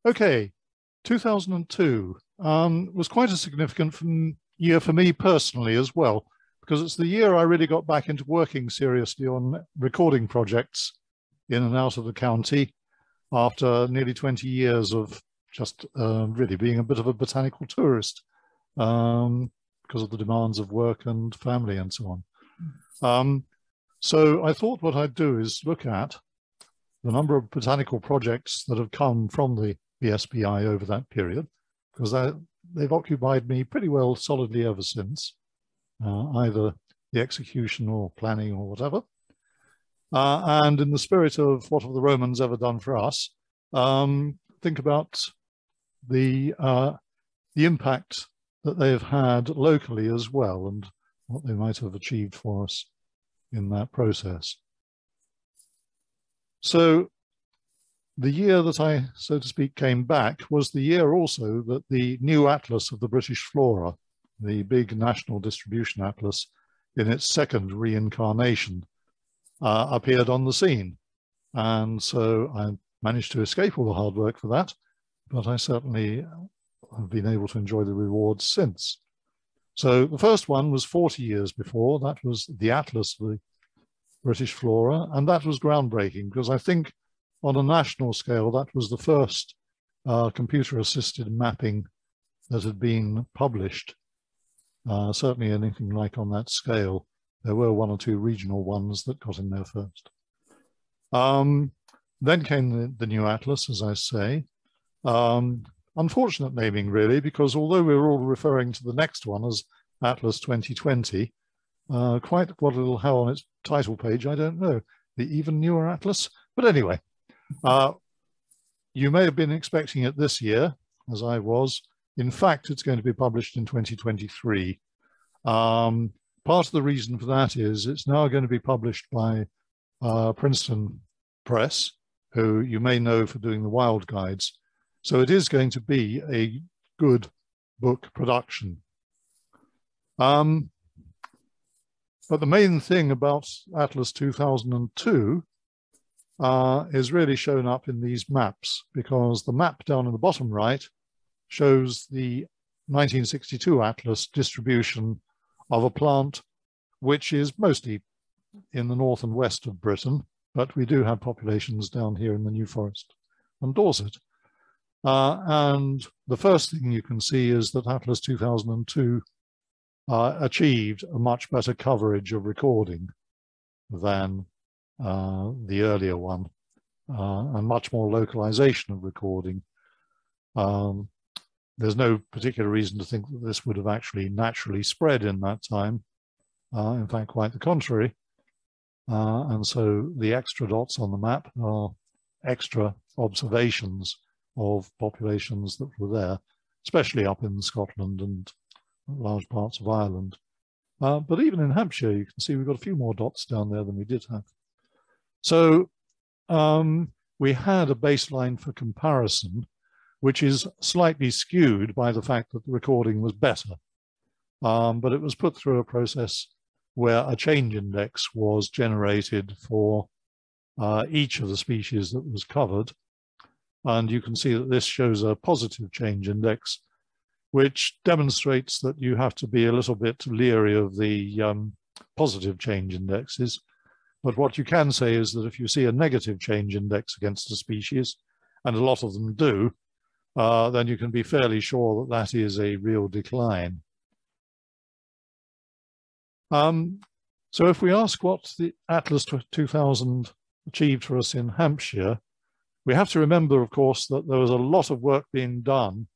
Okay, 2002 was quite a significant year for me personally as well, because it's the year I really got back into working seriously on recording projects in and out of the county after nearly 20 years of just really being a bit of a botanical tourist because of the demands of work and family and so on. So I thought what I'd do is look at the number of botanical projects that have come from the BSBI over that period, because they've occupied me pretty well solidly ever since, either the execution or planning or whatever. And in the spirit of what have the Romans ever done for us, think about the impact that they've had locally as well and what they might have achieved for us in that process. So the year that I, so to speak, came back was the year also that the new atlas of the British flora, the big national distribution atlas in its second reincarnation, appeared on the scene. And so I managed to escape all the hard work for that, but I certainly have been able to enjoy the rewards since. So the first one was 40 years before. That was the atlas of the British flora, and that was groundbreaking because I think on a national scale, that was the first computer-assisted mapping that had been published. Certainly anything like on that scale. There were one or two regional ones that got in there first. Then came the new atlas, as I say. Unfortunate naming, really, because although we were all referring to the next one as Atlas 2020, quite what it'll have on its title page, I don't know. The even newer atlas? But anyway, you may have been expecting it this year, as I was. In fact, it's going to be published in 2023. Part of the reason for that is it's now going to be published by Princeton Press, who you may know for doing the Wild Guides. So it is going to be a good book production. But the main thing about Atlas 2002 is really shown up in these maps, because the map down in the bottom right shows the 1962 Atlas distribution of a plant which is mostly in the north and west of Britain, but we do have populations down here in the New Forest and Dorset. And the first thing you can see is that Atlas 2002 achieved a much better coverage of recording than the earlier one, and much more localization of recording. There's no particular reason to think that this would have actually naturally spread in that time. In fact, quite the contrary. And so the extra dots on the map are extra observations of populations that were there, especially up in Scotland and large parts of Ireland. But even in Hampshire, you can see we've got a few more dots down there than we did have. So we had a baseline for comparison, which is slightly skewed by the fact that the recording was better. But it was put through a process where a change index was generated for each of the species that was covered. And you can see that this shows a positive change index, which demonstrates that you have to be a little bit leery of the positive change indexes. But what you can say is that if you see a negative change index against a species, and a lot of them do, then you can be fairly sure that that is a real decline. So if we ask what the Atlas 2000 achieved for us in Hampshire, we have to remember, of course, that there was a lot of work being done,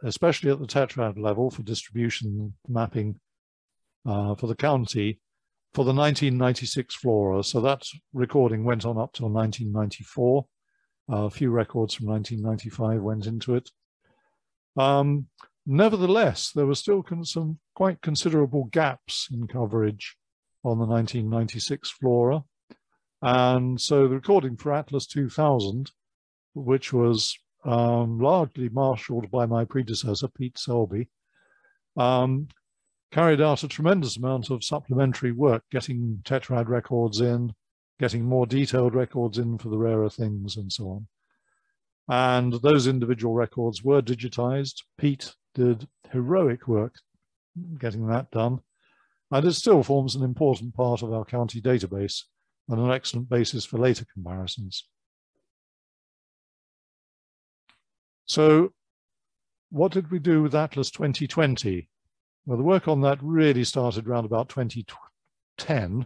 especially at the tetrad level for distribution mapping for the county for the 1996 flora. So that recording went on up till 1994. A few records from 1995 went into it. Nevertheless, there were still some quite considerable gaps in coverage on the 1996 flora. And so the recording for Atlas 2000, which was largely marshaled by my predecessor, Pete Selby, carried out a tremendous amount of supplementary work, getting tetrad records in, getting more detailed records in for the rarer things and so on. And those individual records were digitized. Pete did heroic work getting that done. And it still forms an important part of our county database and an excellent basis for later comparisons. So what did we do with Atlas 2020? Well, the work on that really started around about 2010.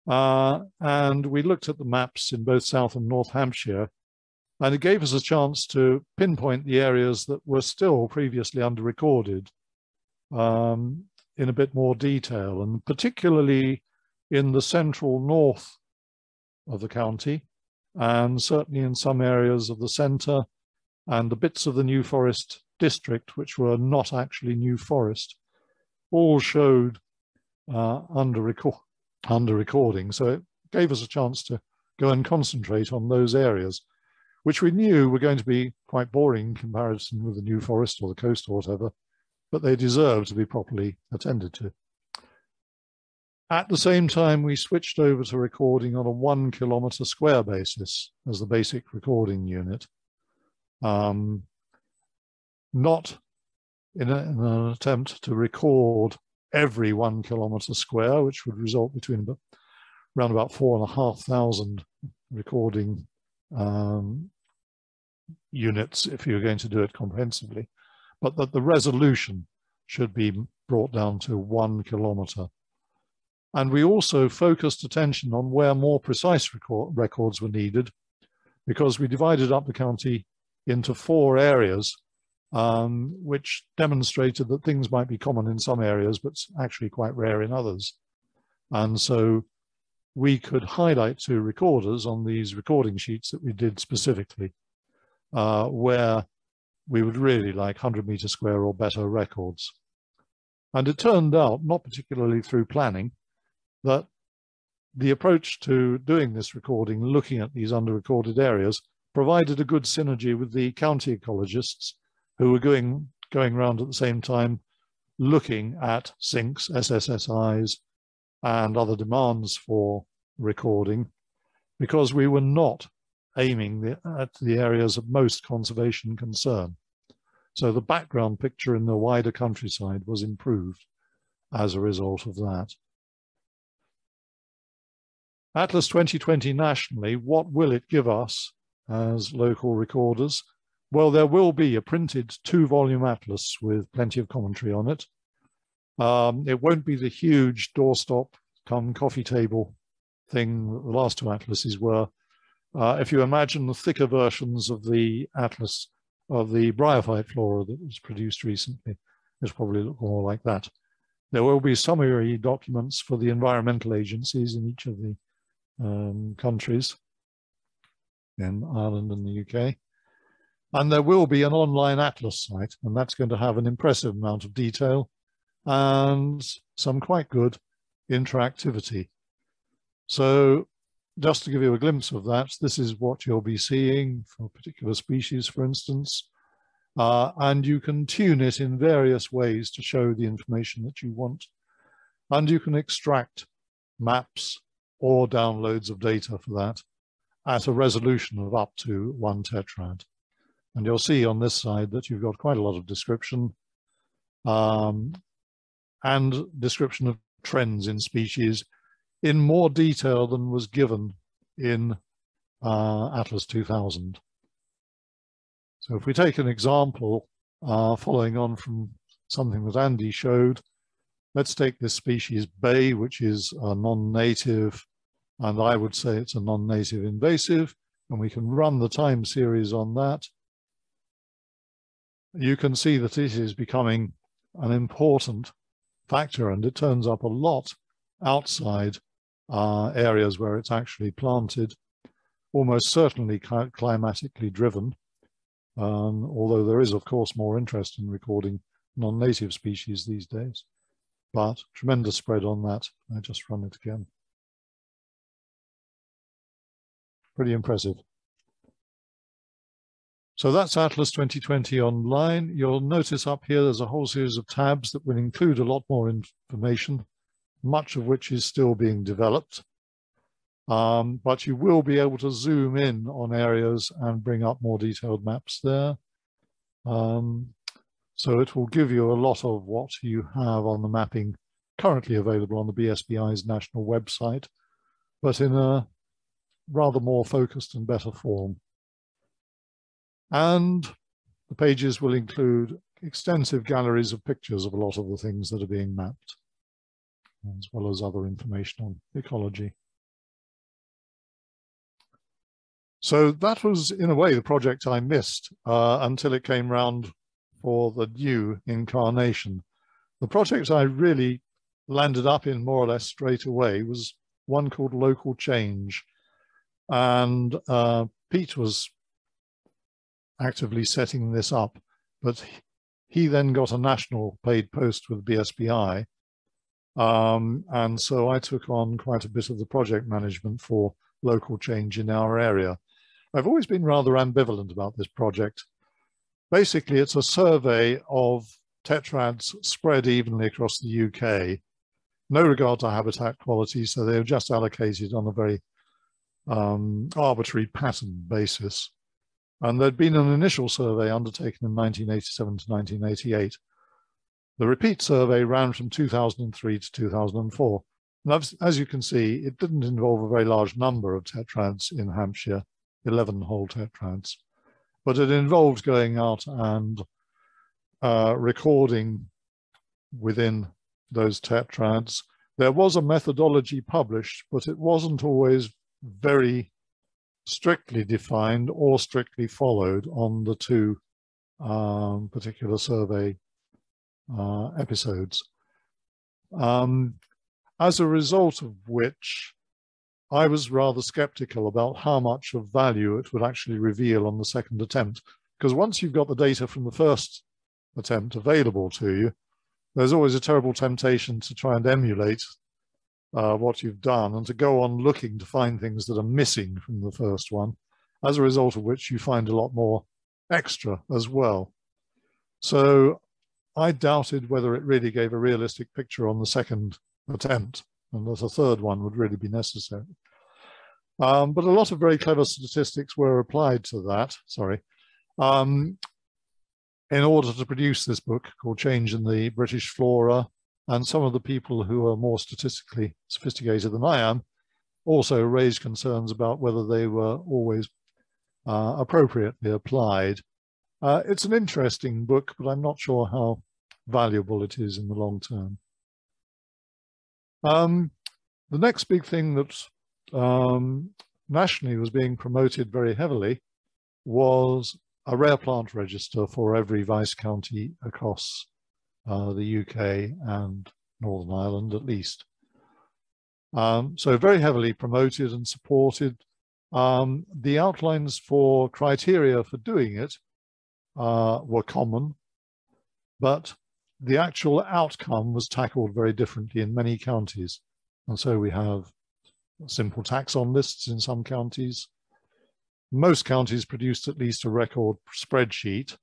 And we looked at the maps in both South and North Hampshire, and it gave us a chance to pinpoint the areas that were still previously under-recorded in a bit more detail, and particularly in the central north of the county, and certainly in some areas of the centre and the bits of the New Forest district, which were not actually New Forest, all showed under recording. So it gave us a chance to go and concentrate on those areas, which we knew were going to be quite boring in comparison with the New Forest or the coast or whatever, but they deserve to be properly attended to. At the same time, we switched over to recording on a 1 kilometre square basis as the basic recording unit. Not in an attempt to record every 1 kilometre square, which would result between around about 4,500 recording units if you're going to do it comprehensively, but that the resolution should be brought down to 1 kilometre. And we also focused attention on where more precise records were needed, because we divided up the county into 4 areas, which demonstrated that things might be common in some areas, but actually quite rare in others. And so we could highlight to recorders on these recording sheets that we did specifically, where we would really like 100-metre square or better records. And it turned out, not particularly through planning, that the approach to doing this recording, looking at these under-recorded areas, provided a good synergy with the county ecologists who were going around at the same time looking at sinks, SSSIs, and other demands for recording, because we were not aiming at the areas of most conservation concern. So the background picture in the wider countryside was improved as a result of that. Atlas 2020 nationally, what will it give us as local recorders? Well, there will be a printed 2-volume atlas with plenty of commentary on it. It won't be the huge doorstop come coffee table thing that the last 2 atlases were. If you imagine the thicker versions of the atlas of the bryophyte flora that was produced recently, it'll probably look more like that. There will be summary documents for the environmental agencies in each of the countries in Ireland and the UK. And there will be an online atlas site, and that's going to have an impressive amount of detail and some quite good interactivity. So just to give you a glimpse of that, this is what you'll be seeing for particular species, for instance, and you can tune it in various ways to show the information that you want. And you can extract maps or downloads of data for that at a resolution of up to 1 tetrad. And you'll see on this side that you've got quite a lot of description and description of trends in species in more detail than was given in Atlas 2000. So if we take an example following on from something that Andy showed, let's take this species bay, which is a non-native, and I would say it's a non-native invasive, and we can run the time series on that. You can see that it is becoming an important factor, and it turns up a lot outside areas where it's actually planted, almost certainly climatically driven, although there is, of course, more interest in recording non-native species these days. But tremendous spread on that. I just run it again. Pretty impressive. So that's Atlas 2020 online. You'll notice up here there's a whole series of tabs that will include a lot more information, much of which is still being developed. but you will be able to zoom in on areas and bring up more detailed maps there. So it will give you a lot of what you have on the mapping currently available on the BSBI's national website, but in a rather more focused and better form. And the pages will include extensive galleries of pictures of a lot of the things that are being mapped, as well as other information on ecology. So that was, in a way, the project I missed until it came round for the new incarnation. The project I really landed up in more or less straight away was one called Local Change. And Pete was actively setting this up, but he then got a national paid post with BSBI. And so I took on quite a bit of the project management for Local Change in our area. I've always been rather ambivalent about this project. Basically, it's a survey of tetrads spread evenly across the UK, no regard to habitat quality, so they're just allocated on a very arbitrary pattern basis. And there'd been an initial survey undertaken in 1987 to 1988. The repeat survey ran from 2003 to 2004. And as you can see, it didn't involve a very large number of tetrads in Hampshire, 11 whole tetrads, but it involved going out and recording within those tetrads. There was a methodology published, but it wasn't always very strictly defined or strictly followed on the two particular survey episodes. As a result of which, I was rather skeptical about how much of value it would actually reveal on the second attempt, because once you've got the data from the first attempt available to you, there's always a terrible temptation to try and emulate what you've done and to go on looking to find things that are missing from the first one, as a result of which you find a lot more extra as well. So I doubted whether it really gave a realistic picture on the second attempt, and that a third one would really be necessary. But a lot of very clever statistics were applied to that, in order to produce this book called Change in the British Flora. And some of the people who are more statistically sophisticated than I am also raised concerns about whether they were always appropriately applied. It's an interesting book, but I'm not sure how valuable it is in the long term. The next big thing that nationally was being promoted very heavily was a rare plant register for every vice county across the UK and Northern Ireland at least. So very heavily promoted and supported. The outlines for criteria for doing it were common, but the actual outcome was tackled very differently in many counties. And so we have simple taxon lists in some counties. Most counties produced at least a record spreadsheet,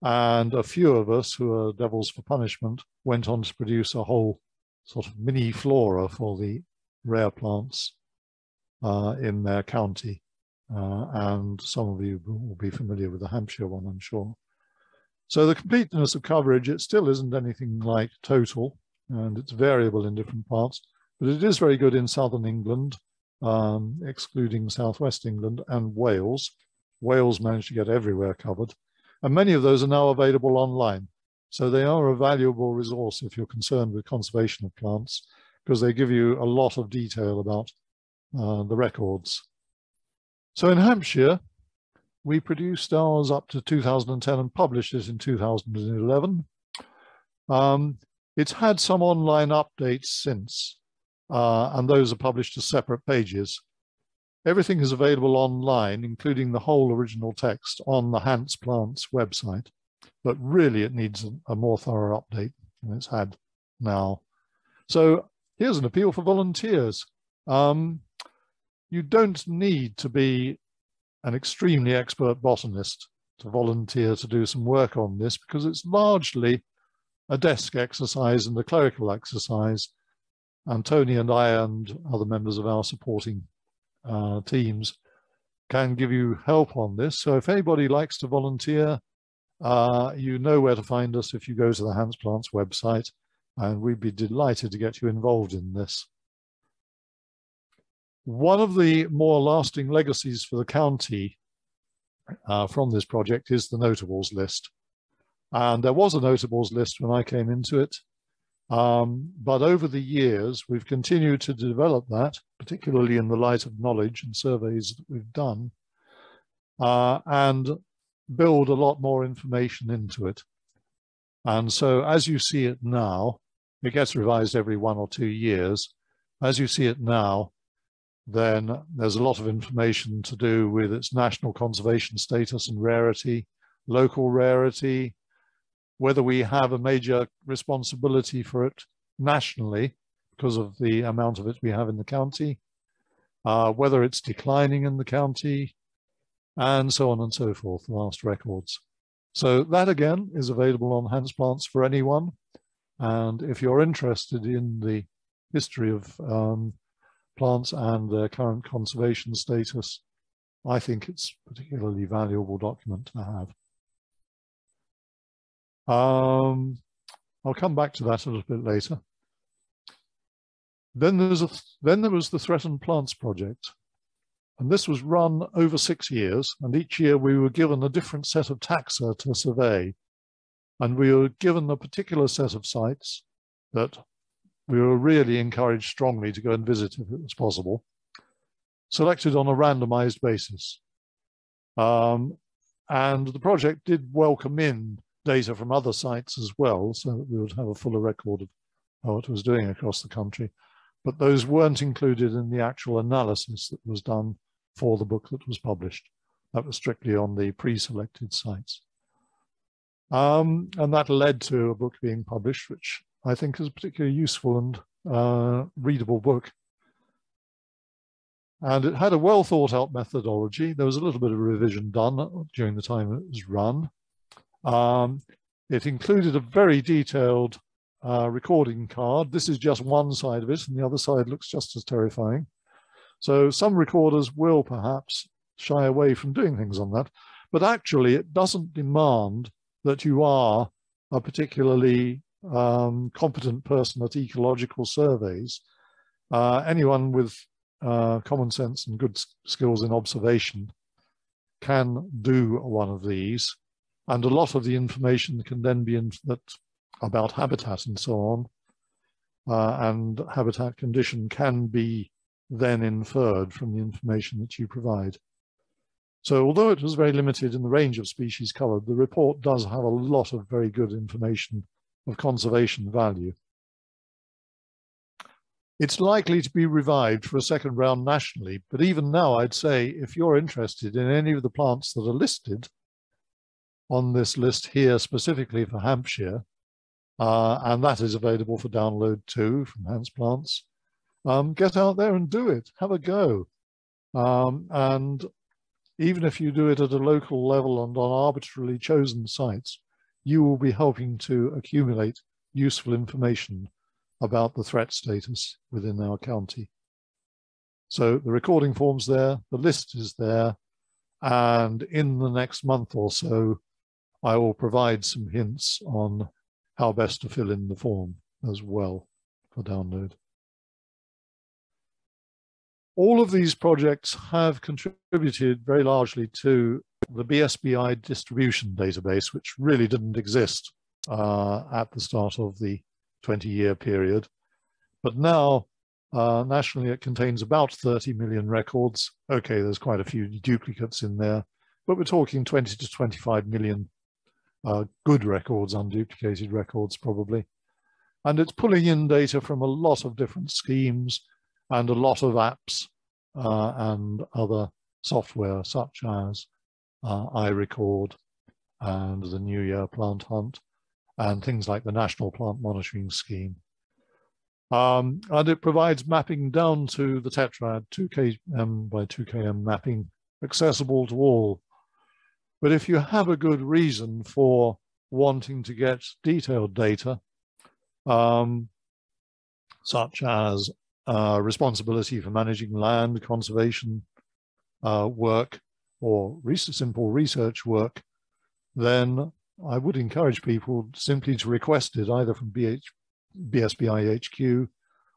and a few of us who are devils for punishment went on to produce a whole sort of mini flora for the rare plants in their county. And some of you will be familiar with the Hampshire one, I'm sure. So the completeness of coverage, it still isn't anything like total, and it's variable in different parts, but it is very good in southern England, excluding southwest England and Wales. Wales managed to get everywhere covered. And many of those are now available online. So they are a valuable resource if you're concerned with conservation of plants, because they give you a lot of detail about the records. So in Hampshire, we produced ours up to 2010 and published it in 2011. It's had some online updates since, and those are published as separate pages. Everything is available online, including the whole original text on the Hants Plants website, but really it needs a more thorough update than it's had now. So here's an appeal for volunteers. You don't need to be an extremely expert botanist to volunteer to do some work on this, because it's largely a desk exercise and a clerical exercise. and Tony and I and other members of our supporting teams can give you help on this. So if anybody likes to volunteer, you know where to find us if you go to the Hants Plants website, and we'd be delighted to get you involved in this. One of the more lasting legacies for the county from this project is the Notables List. And there was a Notables List when I came into it, but over the years we've continued to develop that, particularly in the light of knowledge and surveys that we've done, and build a lot more information into it. And so as you see it now, it gets revised every 1 or 2 years. As you see it now, then there's a lot of information to do with its national conservation status and rarity, local rarity, whether we have a major responsibility for it nationally because of the amount of it we have in the county, whether it's declining in the county, and so on and so forth, last records. So that again is available on Hants Plants for anyone. And if you're interested in the history of plants and their current conservation status, I think it's a particularly valuable document to have. I'll come back to that a little bit later. Then there was the Threatened Plants Project. And this was run over 6 years, and each year we were given a different set of taxa to survey. And we were given a particular set of sites that we were really encouraged strongly to go and visit if it was possible, selected on a randomized basis. And the project did welcome in data from other sites as well, so that we would have a fuller record of how it was doing across the country. But those weren't included in the actual analysis that was done for the book that was published. That was strictly on the pre-selected sites. And that led to a book being published, which I think is a particularly useful and readable book. And it had a well thought out methodology. There was a little bit of revision done during the time it was run. It included a very detailed recording card. This is just one side of it, and the other side looks just as terrifying. So some recorders will perhaps shy away from doing things on that, but actually it doesn't demand that you are a particularly competent person at ecological surveys. Anyone with common sense and good skills in observation can do one of these, and a lot of the information can then be about habitat and so on, and habitat condition can be then inferred from the information that you provide. So although it was very limited in the range of species covered, the report does have a lot of very good information of conservation value. It's likely to be revived for a second round nationally, but even now I'd say if you're interested in any of the plants that are listed on this list here specifically for Hampshire, and that is available for download too from Hants Plants, get out there and do it, have a go. And even if you do it at a local level and on arbitrarily chosen sites, you will be helping to accumulate useful information about the threat status within our county. So the recording form's there, the list is there, and in the next month or so, I will provide some hints on how best to fill in the form as well for download. All of these projects have contributed very largely to the BSBI Distribution Database, which really didn't exist at the start of the 20-year period. But now, nationally, it contains about 30 million records. Okay, there's quite a few duplicates in there, but we're talking 20 to 25 million good records, unduplicated records probably. And it's pulling in data from a lot of different schemes and a lot of apps and other software such as iRecord and the New Year Plant Hunt and things like the National Plant Monitoring Scheme. And it provides mapping down to the tetrad, 2km by 2km mapping, accessible to all. But if you have a good reason for wanting to get detailed data, such as responsibility for managing land, conservation work, or simple research work, then I would encourage people simply to request it either from BSBI HQ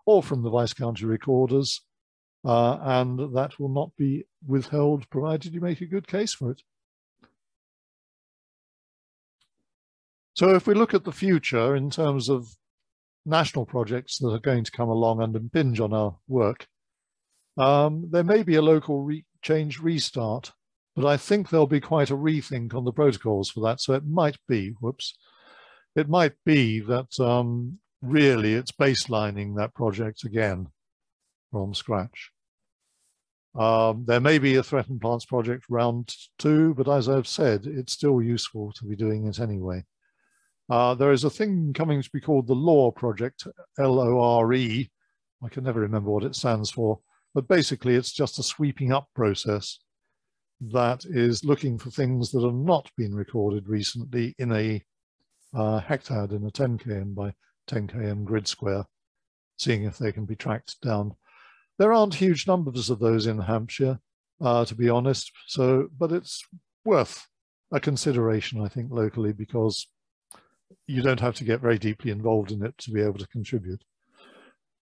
or from the Vice County Recorders, and that will not be withheld provided you make a good case for it. So if we look at the future in terms of national projects that are going to come along and impinge on our work, there may be a local change restart, but I think there'll be quite a rethink on the protocols for that. So it might be, it might be that really it's baselining that project again from scratch. There may be a threatened plants project round 2, but as I've said, it's still useful to be doing it anyway. There is a thing coming to be called the LORE project, L-O-R-E. I can never remember what it stands for, but basically it's just a sweeping up process that is looking for things that have not been recorded recently in a hectare in a 10 km by 10 km grid square, seeing if they can be tracked down. There aren't huge numbers of those in Hampshire, to be honest, but it's worth a consideration, I think, locally, because you don't have to get very deeply involved in it to be able to contribute.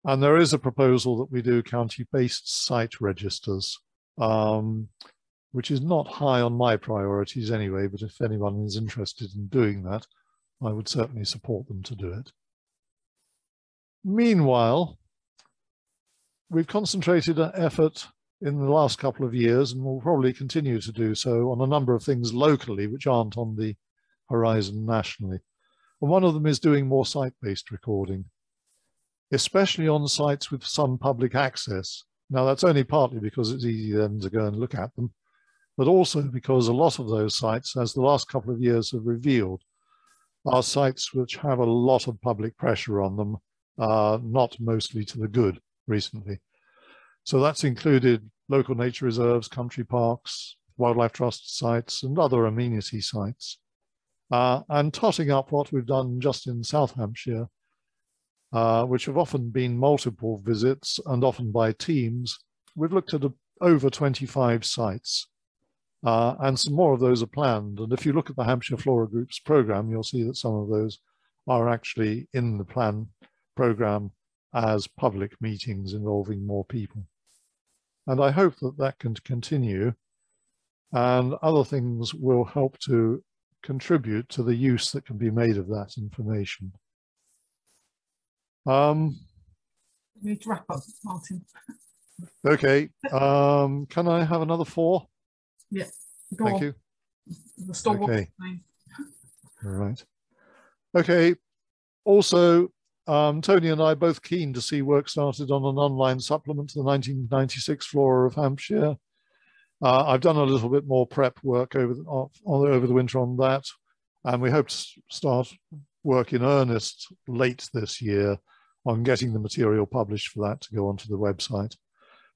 And there is a proposal that we do county-based site registers, which is not high on my priorities anyway, but if anyone is interested in doing that, I would certainly support them to do it. Meanwhile, we've concentrated our effort in the last couple of years, and will probably continue to do so, on a number of things locally which aren't on the horizon nationally. And one of them is doing more site-based recording, especially on sites with some public access. Now, that's only partly because it's easy then to go and look at them, but also because a lot of those sites, as the last couple of years have revealed, are sites which have a lot of public pressure on them, not mostly to the good recently. So that's included local nature reserves, country parks, wildlife trust sites, and other amenity sites. And totting up what we've done just in South Hampshire, which have often been multiple visits and often by teams, we've looked at over 25 sites, and some more of those are planned. And if you look at the Hampshire Flora Group's program, you'll see that some of those are actually in the plan program as public meetings involving more people. And I hope that that can continue, and other things will help to contribute to the use that can be made of that information. We need to wrap up, Martin. Okay, can I have another 4? Yeah. Thank you. The store. Okay. All right. Okay. Also, Tony and I are both keen to see work started on an online supplement to the 1996 Flora of Hampshire. I've done a little bit more prep work over the winter on that, and we hope to start work in earnest late this year on getting the material published for that to go onto the website.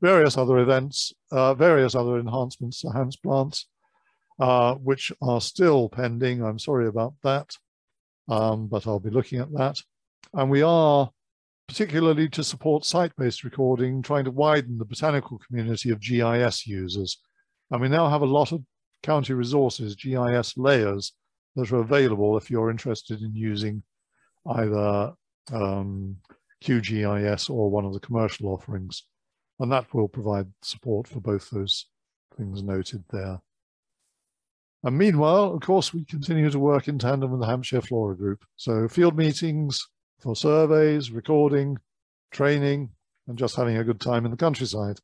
Various other events, various other enhancements to Hants Plants, which are still pending. I'm sorry about that, but I'll be looking at that. And we are, particularly to support site-based recording, trying to widen the botanical community of GIS users. And we now have a lot of county resources, GIS layers, that are available if you're interested in using either QGIS or one of the commercial offerings. And that will provide support for both those things noted there. And meanwhile, of course, we continue to work in tandem with the Hampshire Flora Group. So field meetings for surveys, recording, training, and just having a good time in the countryside.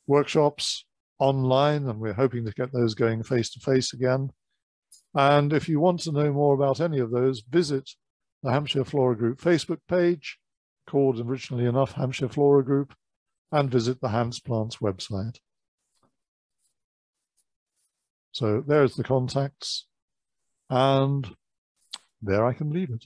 Workshops online, and we're hoping to get those going face-to-face again. And if you want to know more about any of those, visit the Hampshire Flora Group Facebook page, called originally enough Hampshire Flora Group, and visit the Hants Plants website. So there's the contacts, and there I can leave it.